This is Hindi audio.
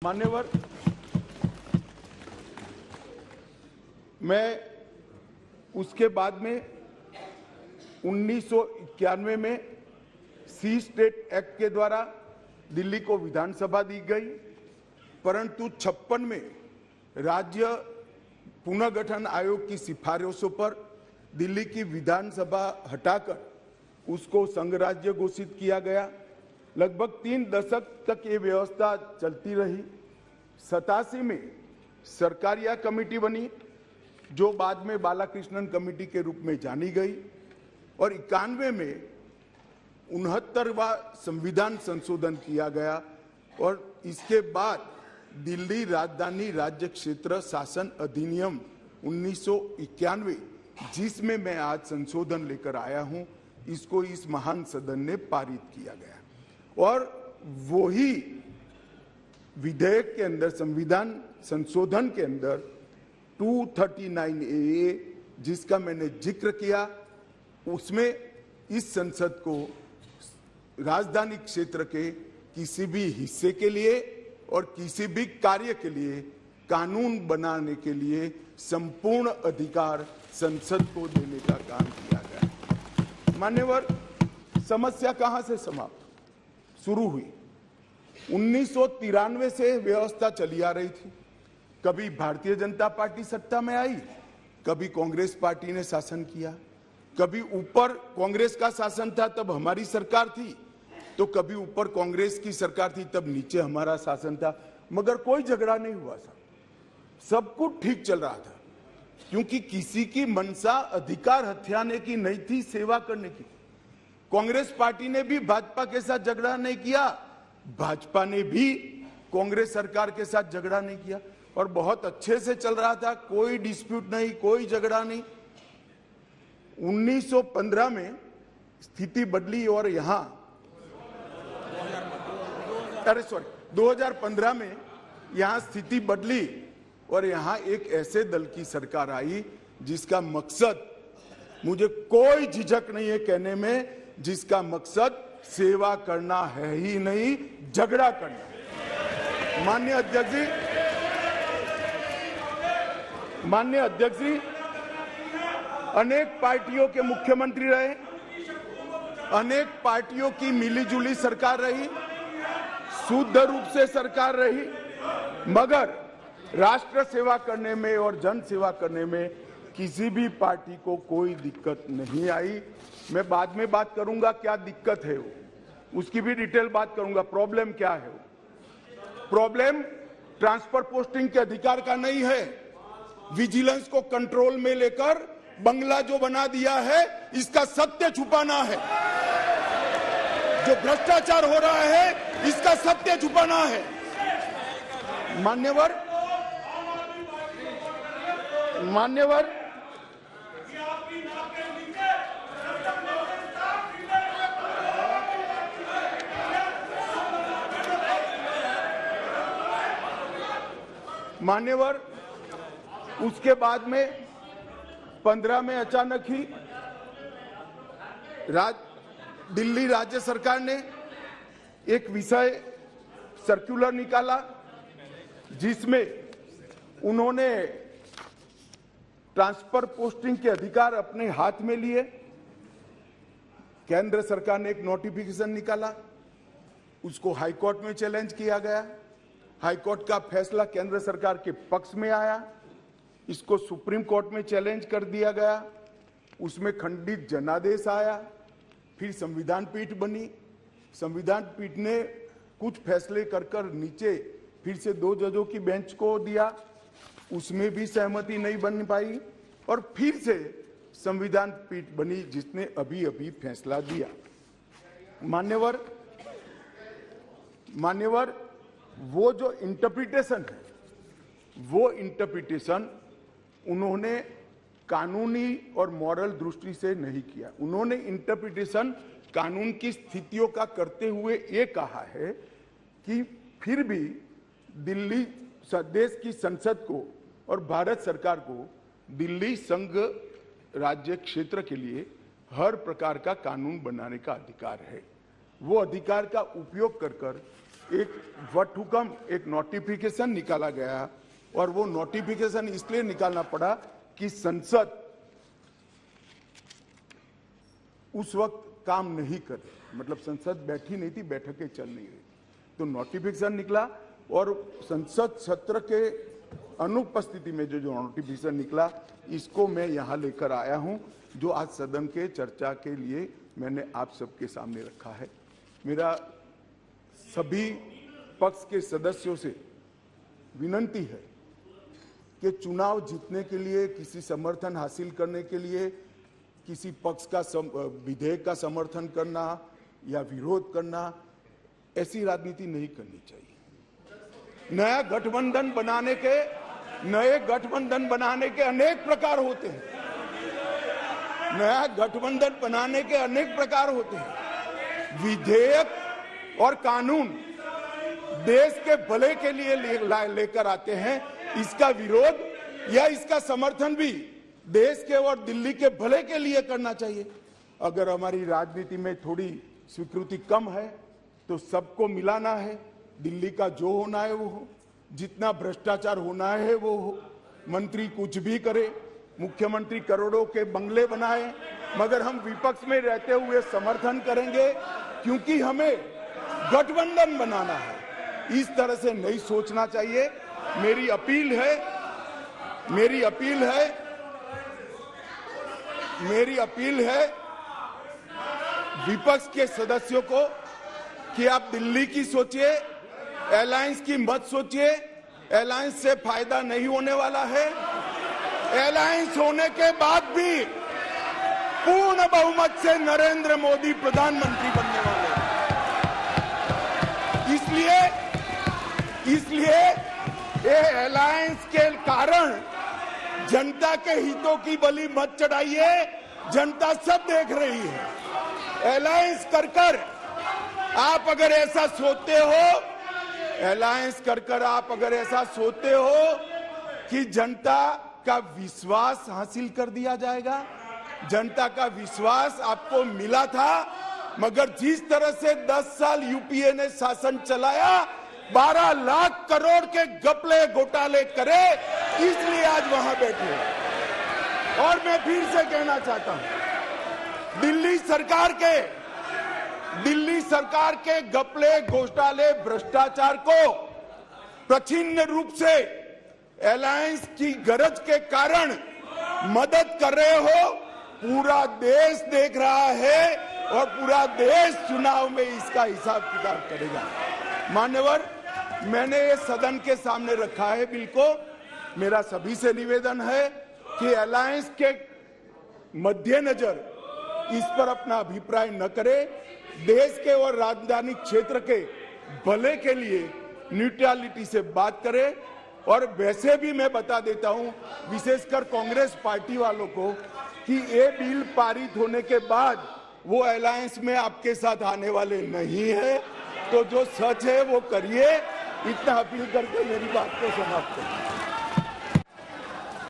मान्यवर, मैं उसके बाद में 1991 में सी स्टेट एक्ट के द्वारा दिल्ली को विधानसभा दी गई, परंतु 56 में राज्य पुनर्गठन आयोग की सिफारिशों पर दिल्ली की विधानसभा हटाकर उसको संघ राज्य घोषित किया गया। लगभग 3 दशक तक ये व्यवस्था चलती रही। 87 में सरकारिया कमेटी बनी, जो बाद में बालाकृष्णन कमेटी के रूप में जानी गई, और 91 में 69वां संविधान संशोधन किया गया, और इसके बाद दिल्ली राजधानी राज्य क्षेत्र शासन अधिनियम 1991, जिसमें मैं आज संशोधन लेकर आया हूं, इसको इस महान सदन ने पारित किया गया। और वही विधेयक के अंदर, संविधान संशोधन के अंदर 239A, जिसका मैंने जिक्र किया, उसमें इस संसद को राजधानी क्षेत्र के किसी भी हिस्से के लिए और किसी भी कार्य के लिए कानून बनाने के लिए संपूर्ण अधिकार संसद को देने का काम किया गया। मान्यवर, समस्या कहां से समाप्त शुरू हुई? 1993 से व्यवस्था चली आ रही थी। कभी भारतीय जनता पार्टी सत्ता में आई, कभी कांग्रेस पार्टी ने शासन किया, कभी ऊपर कांग्रेस का शासन था तब हमारी सरकार थी, तो कभी ऊपर कांग्रेस की सरकार थी तब नीचे हमारा शासन था, मगर कोई झगड़ा नहीं हुआ था, सब कुछ ठीक चल रहा था, क्योंकि किसी की मंशा अधिकार हथियाने की नहीं थी, सेवा करने की। कांग्रेस पार्टी ने भी भाजपा के साथ झगड़ा नहीं किया, भाजपा ने भी कांग्रेस सरकार के साथ झगड़ा नहीं किया, और बहुत अच्छे से चल रहा था, कोई डिस्प्यूट नहीं, कोई झगड़ा नहीं। 1915 में स्थिति बदली और यहां 2015 में यहां स्थिति बदली और यहां एक ऐसे दल की सरकार आई जिसका मकसद, मुझे कोई झिझक नहीं है कहने में, जिसका मकसद सेवा करना है ही नहीं, झगड़ा करना। माननीय अध्यक्ष जी अनेक पार्टियों के मुख्यमंत्री रहे, अनेक पार्टियों की मिलीजुली सरकार रही, शुद्ध रूप से सरकार रही, मगर राष्ट्र सेवा करने में और जन सेवा करने में किसी भी पार्टी को कोई दिक्कत नहीं आई। मैं बाद में बात करूंगा क्या दिक्कत है वो, उसकी भी डिटेल बात करूंगा, प्रॉब्लम क्या है वो। प्रॉब्लम ट्रांसफर पोस्टिंग के अधिकार का नहीं है, विजिलेंस को कंट्रोल में लेकर बंगला जो बना दिया है, इसका सत्य छुपाना है। जो भ्रष्टाचार हो रहा है, इसका सत्य छुपाना है। मान्यवर, उसके बाद में 15 में अचानक ही दिल्ली राज्य सरकार ने एक विषय सर्कुलर निकाला, जिसमें उन्होंने ट्रांसफर पोस्टिंग के अधिकार अपने हाथ में लिए। केंद्र सरकार ने एक नोटिफिकेशन निकाला, उसको हाईकोर्ट में चैलेंज किया गया। हाईकोर्ट का फैसला केंद्र सरकार के पक्ष में आया, इसको सुप्रीम कोर्ट में चैलेंज कर दिया गया, उसमें खंडित जनादेश आया, फिर संविधान पीठ बनी। संविधान पीठ ने कुछ फैसले कर नीचे फिर से 2 जजों की बेंच को दिया, उसमें भी सहमति नहीं बन पाई, और फिर से संविधान पीठ बनी जिसने अभी अभी फैसला दिया। मान्यवर, वो जो इंटरप्रिटेशन है, वो इंटरप्रिटेशन उन्होंने कानूनी और मॉरल दृष्टि से नहीं किया। उन्होंने इंटरप्रिटेशन कानून की स्थितियों का करते हुए ये कहा है कि फिर भी दिल्ली देश की संसद को और भारत सरकार को दिल्ली संघ राज्य क्षेत्र के लिए हर प्रकार का कानून बनाने का अधिकार है। वो अधिकार का उपयोग कर एक वटहुकम, एक नोटिफिकेशन निकाला गया और वो नोटिफिकेशन इसलिए निकालना पड़ा कि संसद उस वक्त काम नहीं कर रही, मतलब संसद बैठी नहीं थी, बैठकें चल नहीं रही, तो नोटिफिकेशन निकला और संसद सत्र के अनुपस्थिति में जो नोटिफिकेशन निकला, इसको मैं यहां लेकर आया हूं, जो आज सदन के चर्चा के लिए मैंने आप सबके सामने रखा है। मेरा सभी पक्ष के सदस्यों से विनती है कि चुनाव जीतने के लिए, किसी समर्थन हासिल करने के लिए, किसी पक्ष का विधेयक का समर्थन करना या विरोध करना, ऐसी राजनीति नहीं करनी चाहिए। नए गठबंधन बनाने के अनेक प्रकार होते हैं। नया गठबंधन बनाने के अनेक प्रकार होते हैं। विधेयक और कानून देश के भले के लिए लेकर आते हैं, इसका विरोध या इसका समर्थन भी देश के और दिल्ली के भले के लिए करना चाहिए। अगर हमारी राजनीति में थोड़ी स्वीकृति कम है तो सबको मिलाना है, दिल्ली का जो होना है वो हो, जितना भ्रष्टाचार होना है वो हो, मंत्री कुछ भी करे, मुख्यमंत्री करोड़ों के बंगले बनाए, मगर हम विपक्ष में रहते हुए समर्थन करेंगे क्योंकि हमें गठबंधन बनाना है। इस तरह से नहीं सोचना चाहिए। मेरी अपील है विपक्ष के सदस्यों को कि आप दिल्ली की सोचिए, अलायंस की मत सोचिए। अलायंस से फायदा नहीं होने वाला है। अलायंस होने के बाद भी पूर्ण बहुमत से नरेंद्र मोदी प्रधानमंत्री बनने वाले हैं। इसलिए ये अलायंस के कारण जनता के हितों की बलि मत चढ़ाइए। जनता सब देख रही है। अलायंस कर आप अगर ऐसा सोचते हो कि जनता का विश्वास हासिल कर दिया जाएगा, जनता का विश्वास आपको मिला था, मगर जिस तरह से 10 साल यूपीए ने शासन चलाया, 12 लाख करोड़ के घपले घोटाले करे, इसलिए आज वहां बैठे। और मैं फिर से कहना चाहता हूं, दिल्ली सरकार के घपले घोटाले भ्रष्टाचार को प्रच्छिन्न रूप से अलायंस की गरज के कारण मदद कर रहे हो। पूरा देश देख रहा है और पूरा देश चुनाव में इसका हिसाब किताब करेगा। मान्यवर, मैंने ये सदन के सामने रखा है बिल को। मेरा सभी से निवेदन है कि अलायंस के मद्देनजर इस पर अपना अभिप्राय न करे। देश के और राजधानी क्षेत्र के भले के लिए न्यूट्रलिटी से बात करे। और वैसे भी मैं बता देता हूं, विशेषकर कांग्रेस पार्टी वालों को, कि ये बिल पारित होने के बाद वो अलायंस में आपके साथ आने वाले नहीं है। तो जो सच है वो करिए। इतना अपील करके मेरी बात को समाप्त करिए।